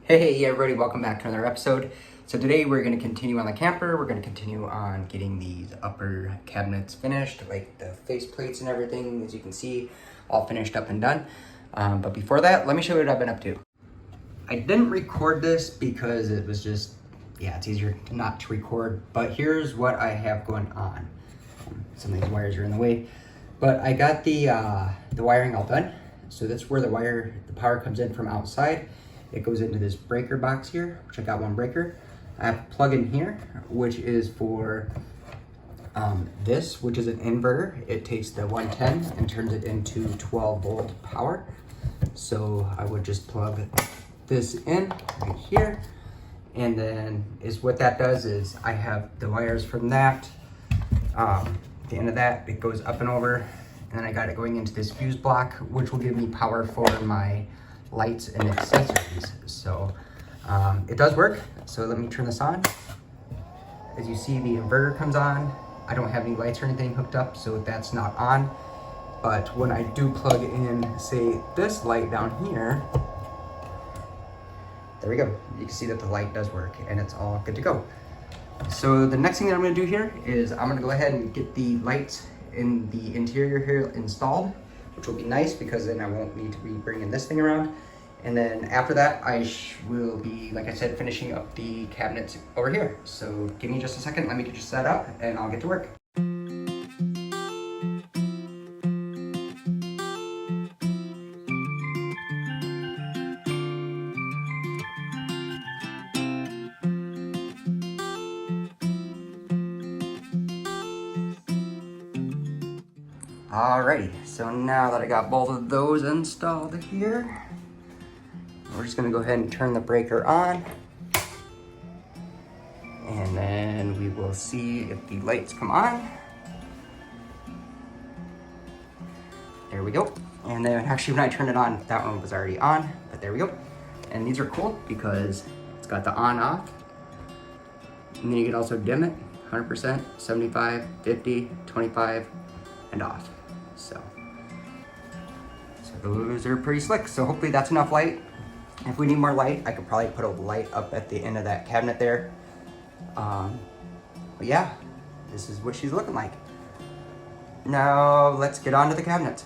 Hey everybody, welcome back to another episode. So today we're going to continue on the camper. We're going to continue on getting these upper cabinets finished, like the face plates and everything, as you can see, all finished up and done. But before that, let me show you what I've been up to. I didn't record this because it was just, it's easier not to record, but here's what I have going on. Some of these wires are in the way, but I got the wiring all done. So that's where the power comes in from outside. It goes into this breaker box here, which I got one breaker. I have a plug in here, which is for this, which is an inverter. It takes the 110 and turns it into 12 volt power. So I would just plug this in right here. And then what that does is I have the wires from that. At the end of that, it goes up and over. And then I got it going into this fuse block, which will give me power for my lights and accessories. So it does work. So let me turn this on. As you see, the inverter comes on. I don't have any lights or anything hooked up, so that's not on. But when I do plug in, say, this light down here, there we go. You can see that the light does work and it's all good to go. So the next thing that I'm gonna do here is I'm gonna go ahead and get the lights in the interior here installed, which will be nice because then I won't need to be bringing this thing around. And then after that, I will be, like I said, finishing up the cabinets over here. So give me just a second, let me get you set up and I'll get to work. Alrighty, so now that I got both of those installed here, we're just gonna go ahead and turn the breaker on. And then we will see if the lights come on. There we go. And then actually when I turned it on, that one was already on, but there we go. And these are cool because it's got the on off. And then you can also dim it, 100%, 75, 50, 25, and off. So those are pretty slick. So hopefully that's enough light. If we need more light, I could probably put a light up at the end of that cabinet there. But yeah, this is what she's looking like. Now let's get on to the cabinets.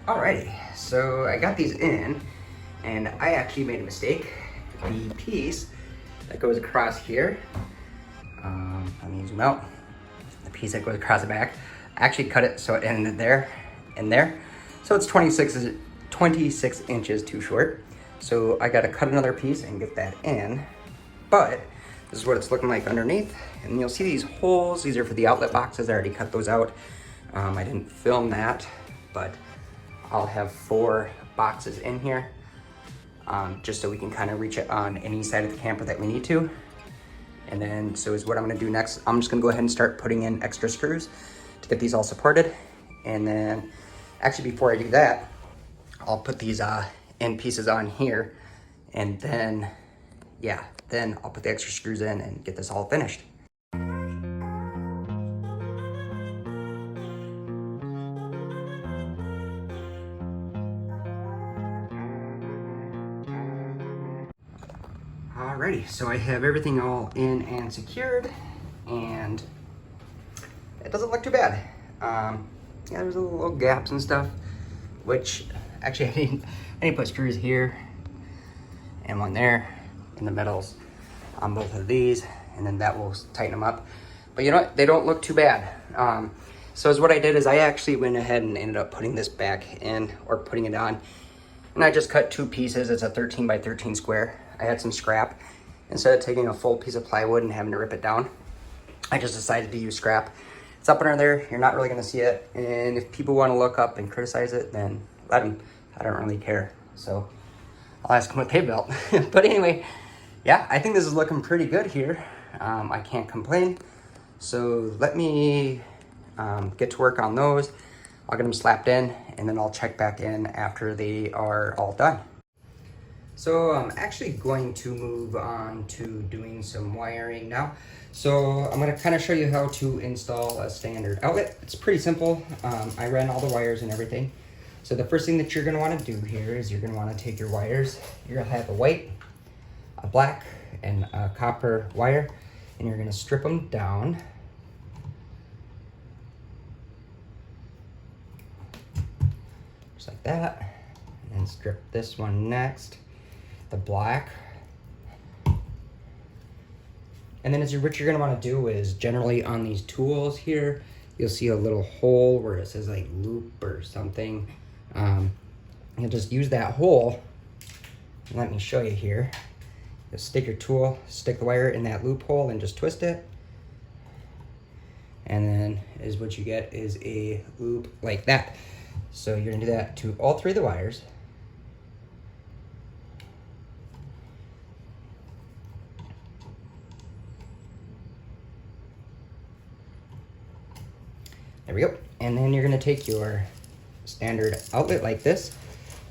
Alrighty, so I got these in, and I actually made a mistake. The piece that goes across here, let me zoom out. The piece that goes across the back, I actually cut it so it ended there and there. So it's 26 inches too short. So I gotta cut another piece and get that in. But this is what it's looking like underneath. And you'll see these holes. These are for the outlet boxes. I already cut those out. I didn't film that, but I'll have 4 boxes in here, just so we can kind of reach it on any side of the camper that we need to. And then, so is what I'm gonna do next. I'm just gonna go ahead and start putting in extra screws to get these all supported. And then, actually before I do that, I'll put these end pieces on here. And then, then I'll put the extra screws in and get this all finished. Alrighty, so I have everything all in and secured, and it doesn't look too bad. Yeah, there's little gaps and stuff, which actually I need to put screws here and one there in the middles on both of these, and then that will tighten them up. But you know what? They don't look too bad. So as what I did is I actually went ahead and ended up putting this back in, or putting it on, and I just cut 2 pieces. It's a 13 by 13 square. I had some scrap. Instead of taking a full piece of plywood and having to rip it down, I just decided to use scrap. It's up under there. You're not really going to see it. And if people want to look up and criticize it, then let them. I don't really care. So I'll ask them what they built. But anyway, yeah, I think this is looking pretty good here. I can't complain. So let me get to work on those. I'll get them slapped in, and then I'll check back in after they are all done. So I'm actually going to move on to doing some wiring now. So I'm going to kind of show you how to install a standard outlet. It's pretty simple. I ran all the wires and everything. So the first thing that you're going to want to do here is you're going to want to take your wires. You're going to have a white, a black, and a copper wire, and you're going to strip them down. Just like that. And then strip this one next, the black. And then what you're gonna wanna do is generally on these tools here, you'll see a little hole where it says like loop or something. You'll just use that hole. And let me show you here. You'll stick your tool, stick the wire in that loophole and just twist it. And then what you get is a loop like that. So you're gonna do that to all 3 of the wires. There we go. And then you're gonna take your standard outlet like this.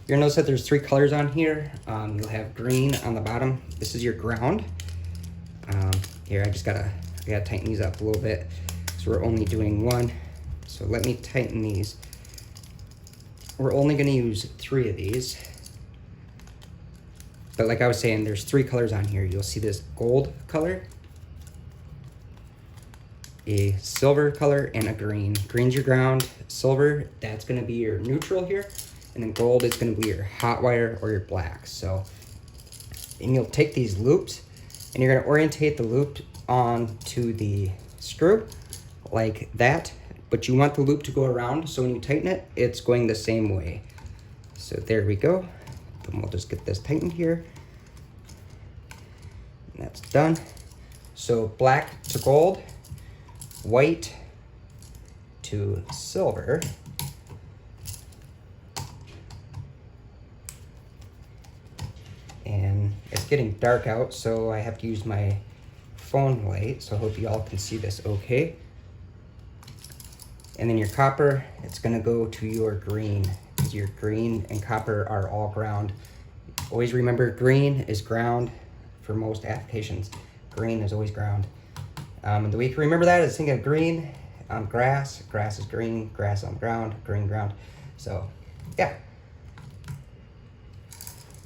You're gonna notice that there's 3 colors on here. You'll have green on the bottom. This is your ground. Here, I gotta tighten these up a little bit. So we're only doing 1. So let me tighten these. We're only gonna use 3 of these. But like I was saying, there's 3 colors on here. You'll see this gold color, a silver color, and a green. Green's your ground, silver, that's gonna be your neutral here, and then gold is gonna be your hot wire or your black. So, and you'll take these loops and you're gonna orientate the loop onto the screw like that, but you want the loop to go around, so when you tighten it, it's going the same way. So there we go. Then we'll just get this tightened here. And that's done. So black to gold, white to silver, and it's getting dark out, so I have to use my phone light, so I hope you all can see this okay. And then your copper, it's gonna go to your green, because your green and copper are all ground. Always remember, green is ground for most applications. Green is always ground. And the way you can remember that is think of green on grass, grass is green, grass on ground, green ground. So, yeah.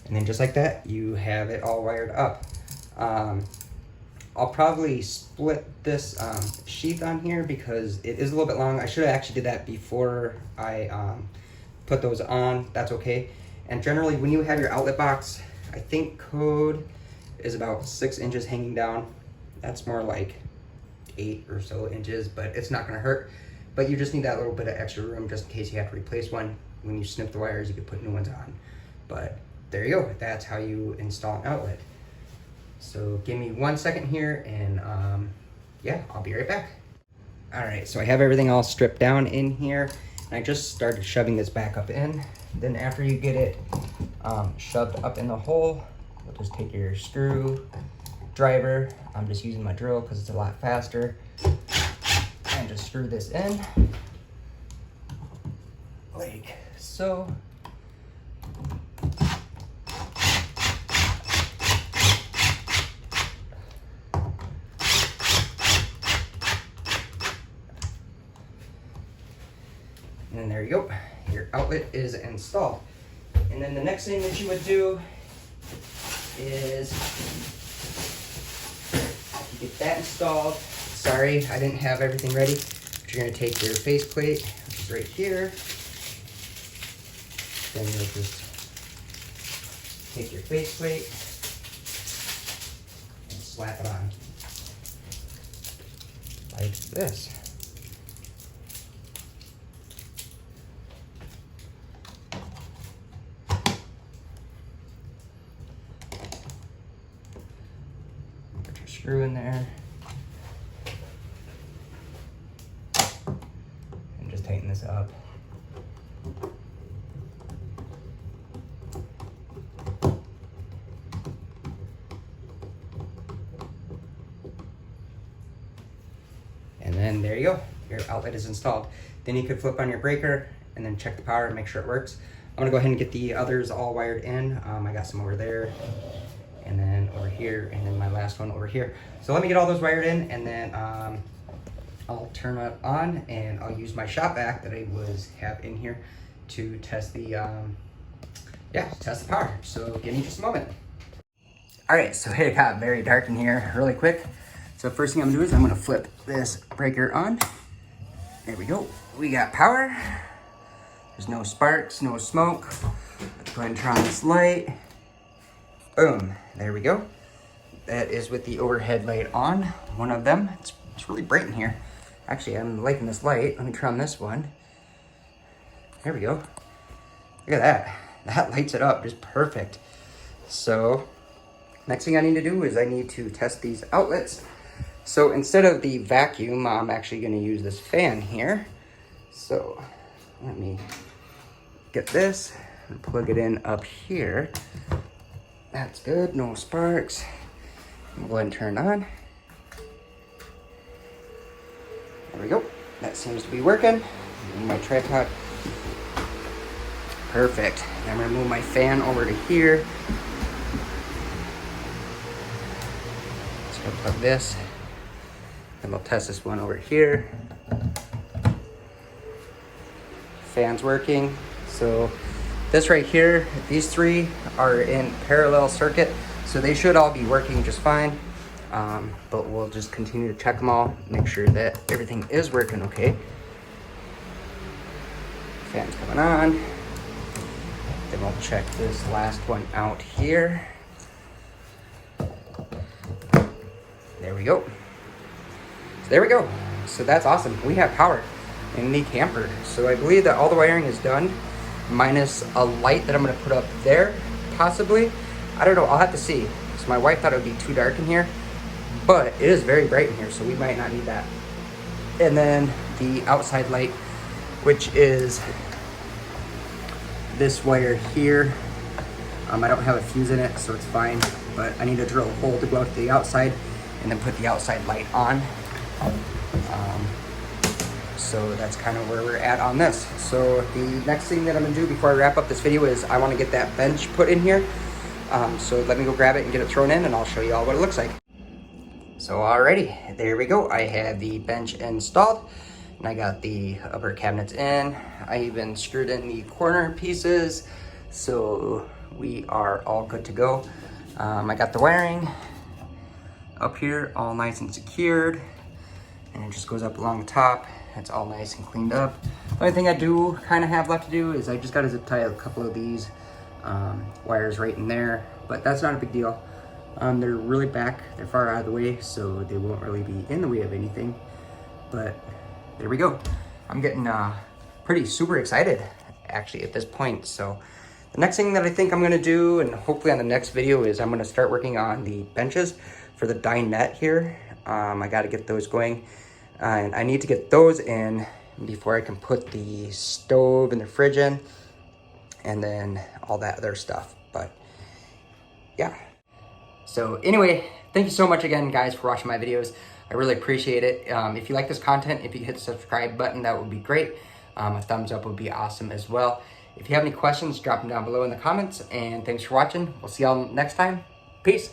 And then just like that, you have it all wired up. I'll probably split this sheath on here because it is a little bit long. I should have actually did that before I put those on. That's okay. And generally, when you have your outlet box, I think code is about 6 inches hanging down. That's more like 8 or so inches, but it's not gonna hurt. But you just need that little bit of extra room just in case you have to replace one. When you snip the wires, you can put new ones on. But there you go, that's how you install an outlet. So give me 1 second here and yeah, I'll be right back. All right, so I have everything all stripped down in here, and I just started shoving this back up in. Then after you get it shoved up in the hole, you'll just take your screw driver. I'm just using my drill because it's a lot faster. And just screw this in like so. And then there you go, your outlet is installed. And then the next thing that you would do is You get that installed. Sorry, I didn't have everything ready. But you're gonna take your faceplate, which is right here. Then you'll just take your faceplate and slap it on like this. Put your screw in there. And just tighten this up. And then there you go, your outlet is installed. Then you could flip on your breaker and then check the power and make sure it works. I'm gonna go ahead and get the others all wired in. I got some over there, and then over here, and then my last one over here. So let me get all those wired in, and then I'll turn it on, and I'll use my shop vac that I have in here to test the, test the power. So give me just a moment. All right, so it got very dark in here really quick. So first thing I'm gonna do is I'm gonna flip this breaker on. There we go. We got power. There's no sparks, no smoke. Let's go ahead and turn on this light. Boom, there we go. That is with the overhead light on, one of them. It's really bright in here. Actually, I'm liking this light. Let me turn on this one. There we go. Look at that. That lights it up just perfect. So next thing I need to do is I need to test these outlets. So instead of the vacuum, I'm actually going to use this fan here. So let me get this and plug it in up here. That's good, no sparks. I'm going to go ahead and turn it on. There we go. That seems to be working. Move my tripod. Perfect. I'm going to move my fan over to here. So I'll plug this. And we'll test this one over here. Fan's working. So this right here, these three are in parallel circuit, so they should all be working just fine. But we'll just continue to check them all, make sure that everything is working okay. Fan's coming on. Then we'll check this last one out here. There we go. So there we go. So that's awesome. We have power in the camper. So I believe that all the wiring is done, minus a light that I'm gonna put up there, possibly. I don't know, I'll have to see. So my wife thought it would be too dark in here, but it is very bright in here, so we might not need that. And then the outside light, which is this wire here. I don't have a fuse in it, so it's fine, but I need to drill a hole to go out to the outside and then put the outside light on. So that's kind of where we're at on this. So the next thing that I'm gonna do before I wrap up this video is I want to get that bench put in here. So let me go grab it and get it thrown in, and I'll show you all what it looks like. So alrighty, there we go. I have the bench installed, and I got the upper cabinets in. I even screwed in the corner pieces, so we are all good to go. I got the wiring up here all nice and secured, and it just goes up along the top. It's all nice and cleaned up. The only thing I do kind of have left to do is I just got to zip tie a couple of these wires right in there, but that's not a big deal. They're really back, they're far out of the way, so they won't really be in the way of anything. But there we go. I'm getting pretty super excited actually at this point. So the next thing that I think I'm gonna do, and hopefully on the next video, is I'm gonna start working on the benches for the dinette here. I gotta get those going, and I need to get those in before I can put the stove and the fridge in, and then all that other stuff. But yeah. So anyway, thank you so much again, guys, for watching my videos. I really appreciate it. If you like this content, if you could hit the subscribe button, that would be great. A thumbs up would be awesome as well. If you have any questions, drop them down below in the comments. And thanks for watching. We'll see y'all next time. Peace.